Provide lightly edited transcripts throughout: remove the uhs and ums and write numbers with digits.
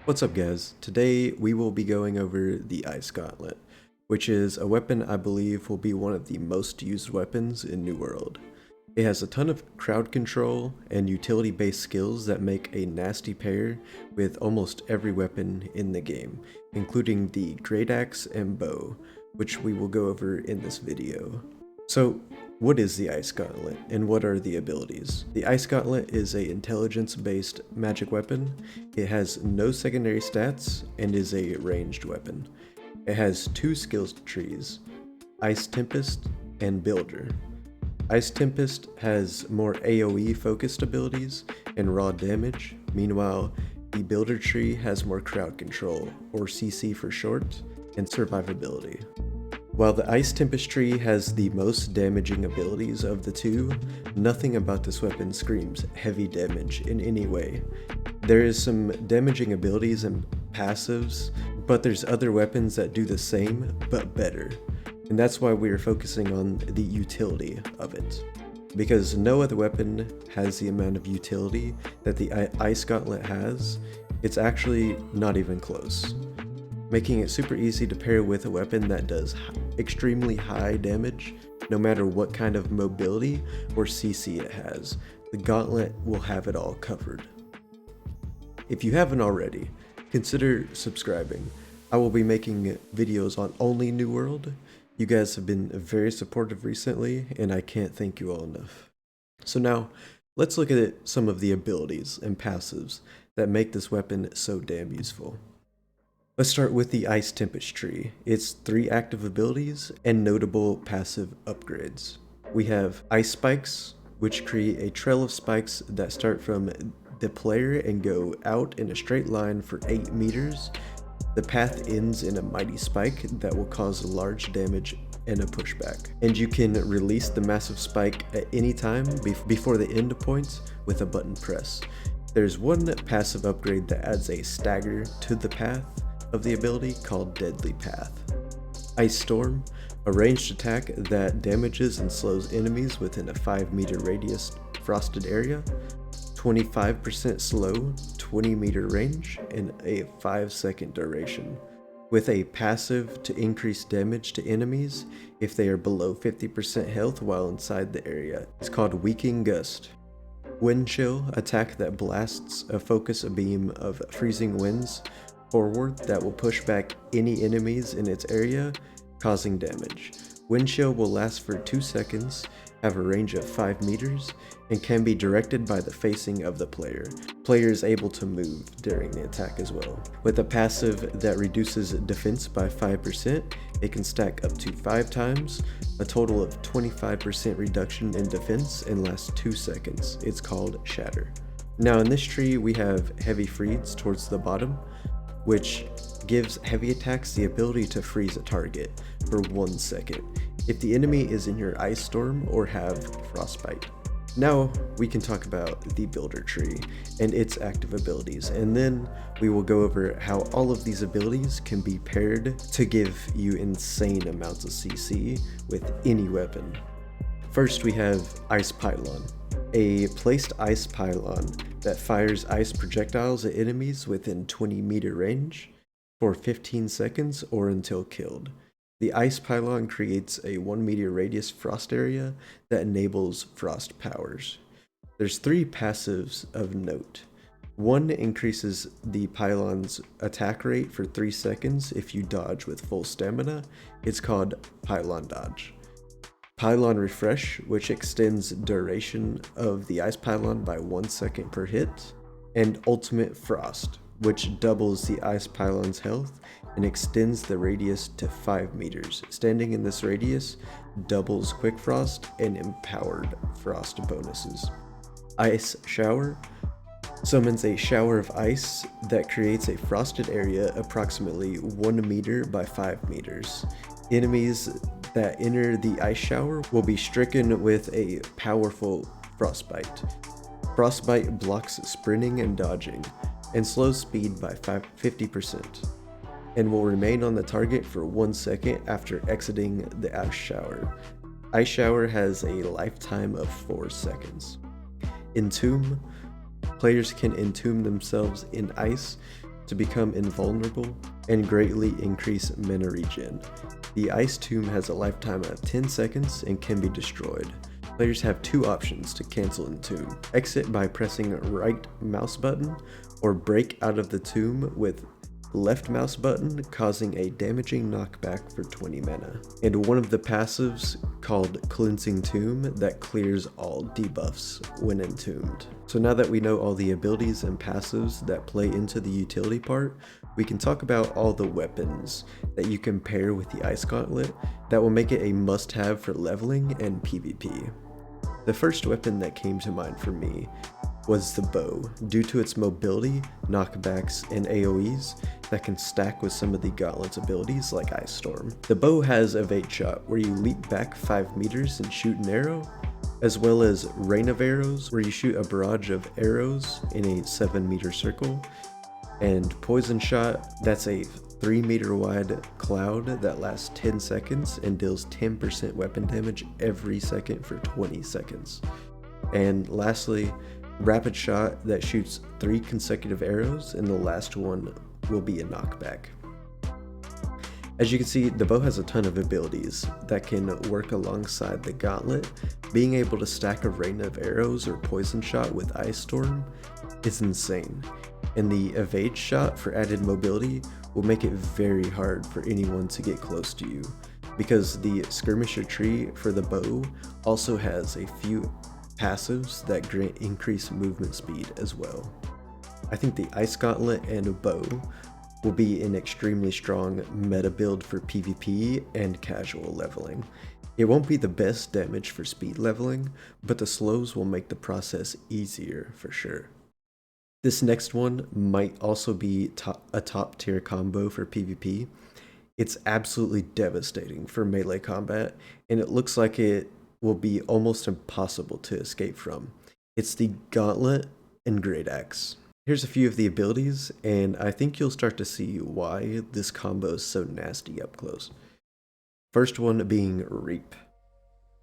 What's up guys? Today we will be going over the Ice Gauntlet, which is a weapon I believe will be one of the most used weapons in New World. It has a ton of crowd control and utility based skills that make a nasty pair with almost every weapon in the game, including the Great Axe and Bow, which we will go over in this video. So, what is the Ice Gauntlet and what are the abilities? The Ice Gauntlet is a intelligence-based magic weapon. It has no secondary stats and is a ranged weapon. It has two skills trees, Ice Tempest and Builder. Ice Tempest has more AoE focused abilities and raw damage. Meanwhile, the Builder tree has more crowd control, or CC for short, and survivability. While the Ice Tempest tree has the most damaging abilities of the two, nothing about this weapon screams heavy damage in any way. There is some damaging abilities and passives, but there's other weapons that do the same, but better. And that's why we are focusing on the utility of it. Because no other weapon has the amount of utility that the Ice Gauntlet has, it's actually not even close, making it super easy to pair with a weapon that does extremely high damage no matter what kind of mobility or CC it has. The Gauntlet will have it all covered. If you haven't already, consider subscribing. I will be making videos on only New World. You guys have been very supportive recently and I can't thank you all enough. So now, let's look at some of the abilities and passives that make this weapon so damn useful. Let's start with the Ice Tempest tree. It's 3 active abilities and notable passive upgrades. We have Ice Spikes, which create a trail of spikes that start from the player and go out in a straight line for 8 meters. The path ends in a mighty spike that will cause large damage and a pushback. And you can release the massive spike at any time before the end point with a button press. There's one passive upgrade that adds a stagger to the path of the ability called Deadly Path. Ice Storm, a ranged attack that damages and slows enemies within a 5-meter radius frosted area, 25% slow, 20-meter range, and a 5-second duration, with a passive to increase damage to enemies if they are below 50% health while inside the area. It's called Weakening Gust. Wind Chill, attack that blasts a focus beam of freezing winds forward that will push back any enemies in its area, causing damage. Wind Chill will last for 2 seconds, have a range of 5 meters, and can be directed by the facing of the player. Player is able to move during the attack as well. With a passive that reduces defense by 5%, it can stack up to 5 times, a total of 25% reduction in defense and lasts 2 seconds. It's called Shatter. Now in this tree we have Heavy Freeze towards the bottom, which gives heavy attacks the ability to freeze a target for 1 second if the enemy is in your Ice Storm or have Frostbite. Now we can talk about the Builder tree and its active abilities, and then we will go over how all of these abilities can be paired to give you insane amounts of CC with any weapon. First we have Ice Pylon, a placed ice pylon that fires ice projectiles at enemies within 20-meter range for 15 seconds or until killed. The ice pylon creates a 1-meter radius frost area that enables frost powers. There's 3 passives of note. One increases the pylon's attack rate for 3 seconds if you dodge with full stamina. It's called Pylon Dodge. Pylon Refresh, which extends duration of the ice pylon by 1 second per hit, and Ultimate Frost, which doubles the ice pylon's health and extends the radius to 5 meters. Standing in this radius doubles Quick Frost and Empowered Frost bonuses. Ice Shower summons a shower of ice that creates a frosted area approximately 1 meter by 5 meters. Enemies that enter the ice shower will be stricken with a powerful Frostbite. Frostbite blocks sprinting and dodging, and slows speed by 50%, and will remain on the target for 1 second after exiting the ice shower. Ice shower has a lifetime of 4 seconds. Entomb, players can entomb themselves in ice to become invulnerable and greatly increase mana regen. The Ice Tomb has a lifetime of 10 seconds and can be destroyed. Players have two options to cancel Entomb: exit by pressing right mouse button, or break out of the tomb with left mouse button, causing a damaging knockback for 20 mana. And one of the passives called Cleansing Tomb that clears all debuffs when entombed. So now that we know all the abilities and passives that play into the utility part, we can talk about all the weapons that you can pair with the Ice Gauntlet that will make it a must-have for leveling and PvP. The first weapon that came to mind for me was the bow, due to its mobility, knockbacks, and AoEs that can stack with some of the Gauntlet's abilities like Ice Storm. The bow has Evade Shot, where you leap back 5 meters and shoot an arrow, as well as Rain of Arrows, where you shoot a barrage of arrows in a 7-meter circle, and Poison Shot, that's a 3-meter wide cloud that lasts 10 seconds and deals 10% weapon damage every second for 20 seconds. And lastly, Rapid Shot that shoots 3 consecutive arrows, and the last one will be a knockback. As you can see, the bow has a ton of abilities that can work alongside the Gauntlet. Being able to stack a Rain of Arrows or Poison Shot with Ice Storm is insane, and the Evade Shot for added mobility will make it very hard for anyone to get close to you, because the Skirmisher tree for the bow also has a few passives that grant increased movement speed as well. I think the Ice Gauntlet and bow will be an extremely strong meta build for PvP and casual leveling. It won't be the best damage for speed leveling, but the slows will make the process easier for sure. This next one might also be a top tier combo for PvP. It's absolutely devastating for melee combat, and it looks like it will be almost impossible to escape from. It's the Gauntlet and Great Axe. Here's a few of the abilities, and I think you'll start to see why this combo is so nasty up close. First one being Reap.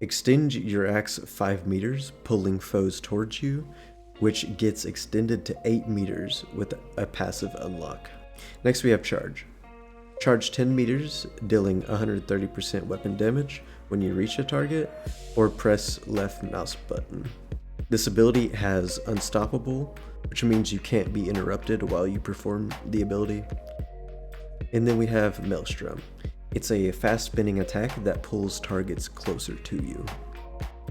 Extend your axe 5 meters, pulling foes towards you, which gets extended to 8 meters with a passive unlock. Next we have Charge. Charge 10 meters, dealing 130% weapon damage when you reach a target, or press left mouse button. This ability has Unstoppable, which means you can't be interrupted while you perform the ability. And then we have Maelstrom. It's a fast spinning attack that pulls targets closer to you.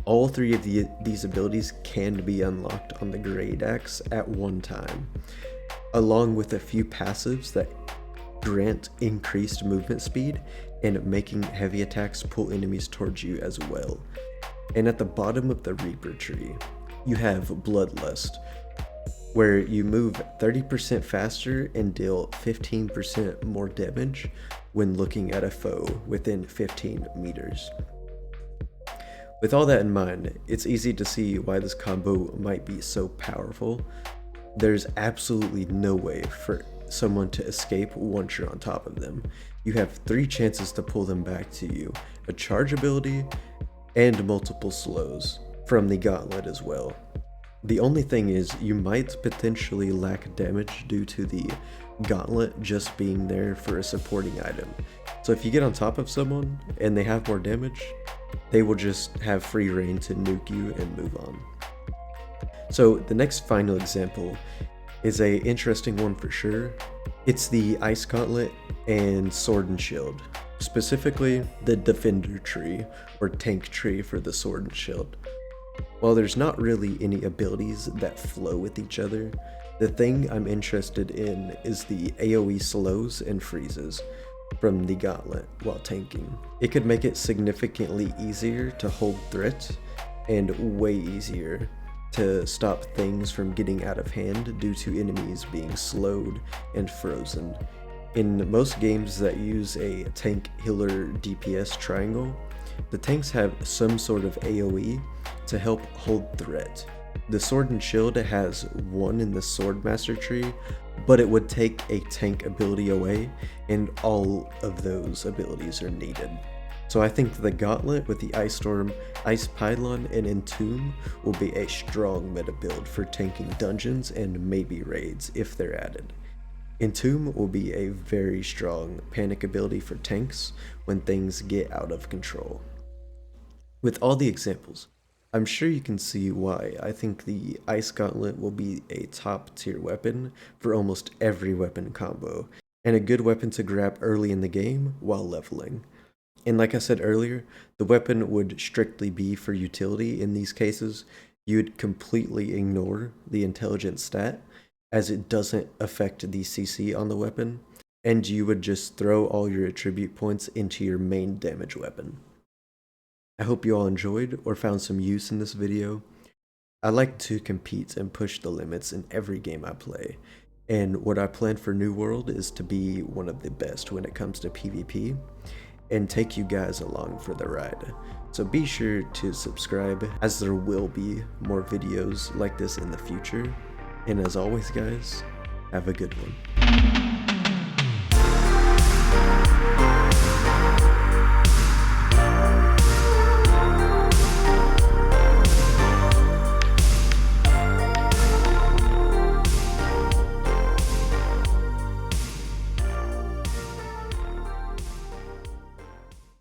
All three of these abilities can be unlocked on the Great Axe at one time, along with a few passives that grant increased movement speed and making heavy attacks pull enemies towards you as well. And at the bottom of the Reaper tree, you have Bloodlust, where you move 30% faster and deal 15% more damage when looking at a foe within 15 meters. With all that in mind, it's easy to see why this combo might be so powerful. There's absolutely no way for someone to escape once you're on top of them. You have 3 chances to pull them back to you, a charge ability, and multiple slows from the Gauntlet as well. The only thing is, you might potentially lack damage due to the Gauntlet just being there for a supporting item. So if you get on top of someone and they have more damage, they will just have free reign to nuke you and move on. So the next final example is a interesting one for sure. It's the Ice Gauntlet and Sword and Shield, specifically the Defender tree or Tank tree for the Sword and Shield. While there's not really any abilities that flow with each other, the thing I'm interested in is the AoE slows and freezes from the Gauntlet while tanking. It could make it significantly easier to hold threats and way easier to stop things from getting out of hand due to enemies being slowed and frozen. In most games that use a tank healer DPS triangle, the tanks have some sort of AoE to help hold threat. The Sword and Shield has one in the Swordmaster tree, but it would take a tank ability away, and all of those abilities are needed. So I think the Gauntlet with the Ice Storm, Ice Pylon, and Entomb will be a strong meta build for tanking dungeons and maybe raids if they're added. Entomb will be a very strong panic ability for tanks when things get out of control. With all the examples, I'm sure you can see why I think the Ice Gauntlet will be a top tier weapon for almost every weapon combo, and a good weapon to grab early in the game while leveling. And like I said earlier, the weapon would strictly be for utility in these cases. You'd completely ignore the intelligence stat, as it doesn't affect the CC on the weapon, and you would just throw all your attribute points into your main damage weapon. I hope you all enjoyed or found some use in this video. I like to compete and push the limits in every game I play, and what I plan for New World is to be one of the best when it comes to PvP, and take you guys along for the ride. So be sure to subscribe, as there will be more videos like this in the future. And as always guys, have a good one.